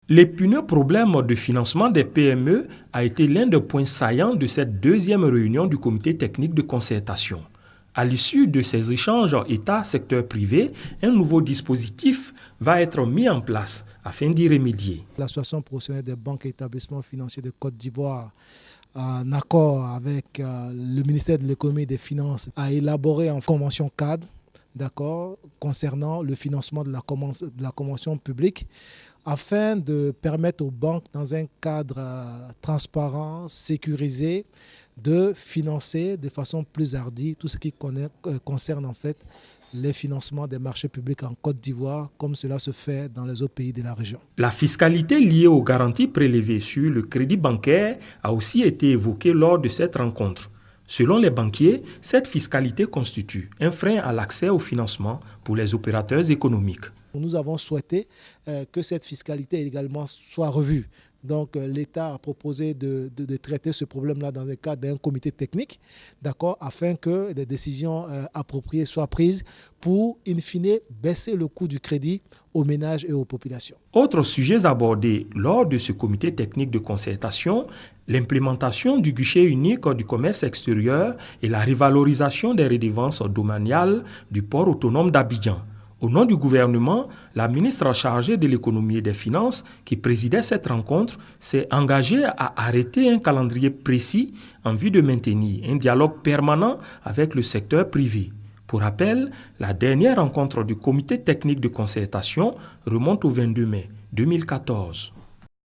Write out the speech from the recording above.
L'épineux problème de financement des PME a été l'un des points saillants de cette deuxième réunion du comité technique de concertation. À l'issue de ces échanges État-secteur privé, un nouveau dispositif va être mis en place afin d'y remédier. L'Association professionnelle des banques et établissements financiers de Côte d'Ivoire, en accord avec le ministère de l'économie et des finances, a élaboré une convention cadre concernant le financement de la convention publique afin de permettre aux banques, dans un cadre transparent, sécurisé, de financer de façon plus hardie tout ce qui concerne en fait les financements des marchés publics en Côte d'Ivoire, comme cela se fait dans les autres pays de la région. La fiscalité liée aux garanties prélevées sur le crédit bancaire a aussi été évoquée lors de cette rencontre. Selon les banquiers, cette fiscalité constitue un frein à l'accès au financement pour les opérateurs économiques. Nous avons souhaité que cette fiscalité également soit revue. Donc l'État a proposé de traiter ce problème-là dans le cadre d'un comité technique, afin que des décisions appropriées soient prises pour, in fine, baisser le coût du crédit aux ménages et aux populations. Autres sujets abordés lors de ce comité technique de concertation, l'implémentation du guichet unique du commerce extérieur et la revalorisation des redevances domaniales du port autonome d'Abidjan. Au nom du gouvernement, la ministre chargée de l'économie et des finances qui présidait cette rencontre s'est engagée à arrêter un calendrier précis en vue de maintenir un dialogue permanent avec le secteur privé. Pour rappel, la dernière rencontre du comité technique de concertation remonte au 22 mai 2014.